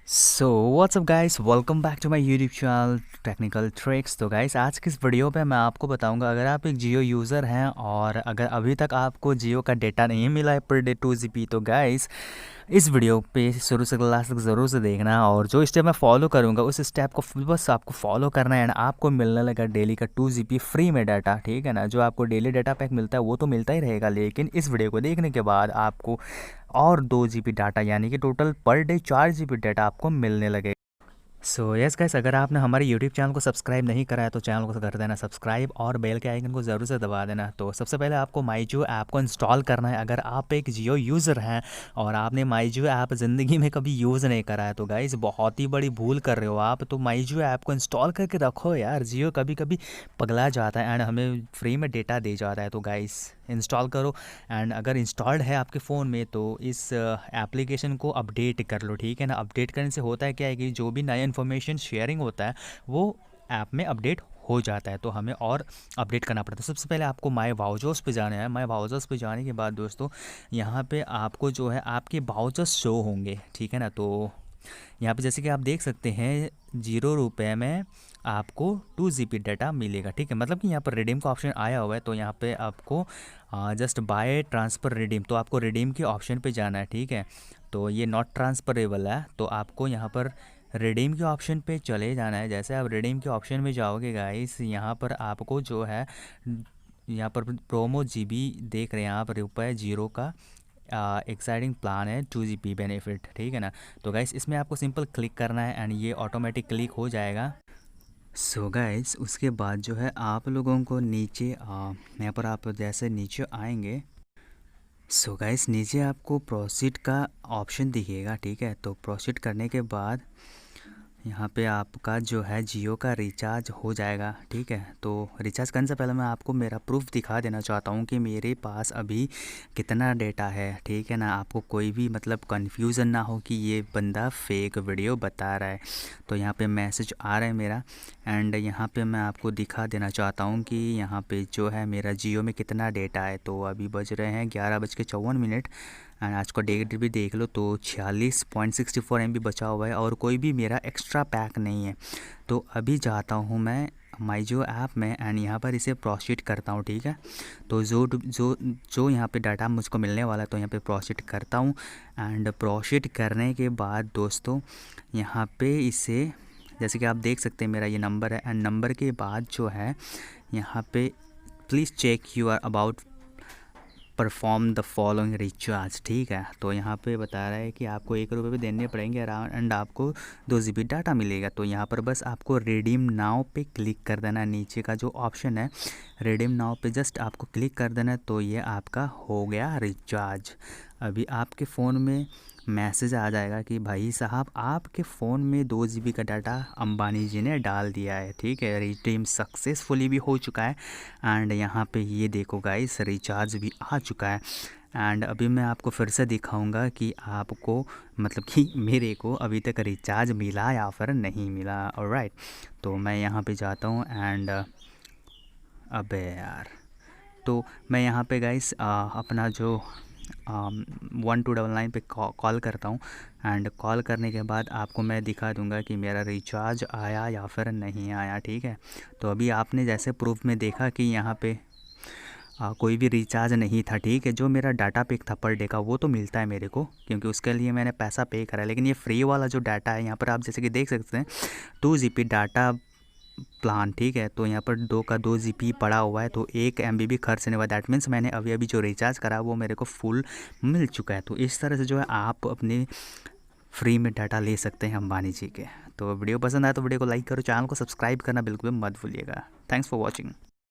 So what's up guys, welcome back to my YouTube channel technical tricks. तो guys, आज की इस वीडियो पे मैं आपको बताऊंगा, अगर आप एक जियो यूज़र हैं और अगर अभी तक आपको जियो का डेटा नहीं मिला है पर डे 2 GB, तो गाइस इस वीडियो पे शुरू से लास्ट तक ज़रूर से देखना। और जो स्टेप मैं फॉलो करूँगा उस स्टेप को बस आपको फॉलो करना है एंड आपको मिलने लगा डेली का 2 GB फ्री में डाटा। ठीक है ना, जो आपको डेली डाटा पैक मिलता है वो तो मिलता ही रहेगा, लेकिन इस वीडियो को देखने के बाद आपको और 2 GB डाटा यानी कि total per day 4 GB data आपको मिलने लगे। सो यस गाइस, अगर आपने हमारे यूट्यूब चैनल को सब्सक्राइब नहीं करा है तो चैनल को कर देना सब्सक्राइब और बेल के आइकन को ज़रूर से दबा देना। तो सबसे पहले आपको माई जियो ऐप को इंस्टॉल करना है। अगर आप एक जियो यूज़र हैं और आपने माई जियो ऐप ज़िंदगी में कभी यूज़ नहीं करा है तो गाइस बहुत ही बड़ी भूल कर रहे हो आप। तो माई जियो ऐप को इंस्टॉल करके रखो यार, जियो कभी कभी पगला जाता है एंड हमें फ्री में डेटा दे जाता है। तो गाइस इंस्टॉल करो एंड अगर इंस्टॉल्ड है आपके फ़ोन में तो इस एप्लीकेशन को अपडेट कर लो। ठीक है ना, अपडेट करने से होता है क्या है कि जो भी नया इन्फॉर्मेशन शेयरिंग होता है वो ऐप में अपडेट हो जाता है, तो हमें और अपडेट करना पड़ता है। सबसे पहले आपको माय वाउचर्स पे जाना है। माय वाउचर्स पे जाने के बाद दोस्तों यहाँ पे आपको जो है आपके वाउचर्स शो होंगे। ठीक है ना, तो यहाँ पे जैसे कि आप देख सकते हैं 0 रुपये में आपको 2 GB डाटा मिलेगा। ठीक है, मतलब कि यहाँ पर रिडीम का ऑप्शन आया हुआ है, तो यहाँ पे आपको जस्ट बाय ट्रांसफ़र रिडीम, तो आपको रिडीम के ऑप्शन पे जाना है। ठीक है, तो ये नॉट ट्रांसफरेबल है, तो आपको यहाँ पर रिडीम के ऑप्शन पे चले जाना है। जैसे आप रिडीम के ऑप्शन में जाओगे गाइस, यहाँ पर आपको जो है यहाँ पर प्रोमो GB देख रहे हैं आप, ₹0 का एक्साइटिंग प्लान है 2 GB बेनिफिट। ठीक है ना, तो गाइस इसमें आपको सिंपल क्लिक करना है एंड ये ऑटोमेटिक क्लिक हो जाएगा। सो गाइस उसके बाद जो है आप लोगों को नीचे यहाँ पर आप जैसे नीचे आएंगे, सो गाइस नीचे आपको प्रोसीड का ऑप्शन दिखेगा। ठीक है, तो प्रोसीड करने के बाद यहाँ पे आपका जो है जियो का रिचार्ज हो जाएगा। ठीक है, तो रिचार्ज करने से पहले मैं आपको मेरा प्रूफ दिखा देना चाहता हूँ कि मेरे पास अभी कितना डेटा है। ठीक है ना, आपको कोई भी मतलब कन्फ्यूज़न ना हो कि ये बंदा फेक वीडियो बता रहा है। तो यहाँ पे मैसेज आ रहा है मेरा एंड यहाँ पे मैं आपको दिखा देना चाहता हूँ कि यहाँ पे जो है मेरा जियो में कितना डेटा है। तो अभी बज रहे हैं 11:54 एंड आज का डेट भी देख लो तो 46.64 MB बचा हुआ है और कोई भी मेरा एक्स्ट्रा पैक नहीं है। तो अभी जाता हूँ मैं माई जियो ऐप में एंड यहाँ पर इसे प्रोसीड करता हूँ। ठीक है, तो जो जो जो यहाँ पे डाटा मुझको मिलने वाला है तो यहाँ पे प्रोसीड करता हूँ एंड प्रोसीड करने के बाद दोस्तों यहाँ पे इसे जैसे कि आप देख सकते हैं मेरा ये नंबर है एंड नंबर के बाद जो है यहाँ पे please check you are about perform the following recharge. ठीक है, तो यहाँ पे बता रहा है कि आपको ₹1 भी देने पड़ेंगे अराउंड एंड आपको 2 GB डाटा मिलेगा। तो यहाँ पर बस आपको रिडीम नाउ पे क्लिक कर देना। नीचे का जो ऑप्शन है रिडीम नाउ पे जस्ट आपको क्लिक कर देना, तो ये आपका हो गया रिचार्ज। अभी आपके फ़ोन में मैसेज आ जाएगा कि भाई साहब आपके फ़ोन में 2 GB का डाटा अंबानी जी ने डाल दिया है। ठीक है, रिडीम सक्सेसफुली भी हो चुका है एंड यहाँ पे ये देखो गाइस रिचार्ज भी आ चुका है। एंड अभी मैं आपको फिर से दिखाऊंगा कि आपको मतलब कि मेरे को अभी तक रिचार्ज मिला या फिर नहीं मिला। ऑलराइट, तो मैं यहाँ पे जाता हूँ एंड अबे यार, तो मैं यहाँ पे गाइस अपना जो 1299 पे कॉल करता हूँ एंड कॉल करने के बाद आपको मैं दिखा दूंगा कि मेरा रिचार्ज आया या फिर नहीं आया। ठीक है, तो अभी आपने जैसे प्रूफ में देखा कि यहाँ पे कोई भी रिचार्ज नहीं था। ठीक है, जो मेरा डाटा पैक था पर डे का वो तो मिलता है मेरे को क्योंकि उसके लिए मैंने पैसा पे करा है, लेकिन ये फ्री वाला जो डाटा है यहाँ पर आप जैसे कि देख सकते हैं 2 GB डाटा प्लान। ठीक है, तो यहाँ पर 2 GB पड़ा हुआ है, तो 1 MB भी खर्च नहीं हुआ। दैट मीन्स मैंने अभी अभी जो रिचार्ज करा वो मेरे को फुल मिल चुका है। तो इस तरह से जो है आप अपने फ्री में डाटा ले सकते हैं अंबानी जी के। तो वीडियो पसंद आया तो वीडियो को लाइक करो, चैनल को सब्सक्राइब करना बिल्कुल मत भूलिएगा। Thanks for watching.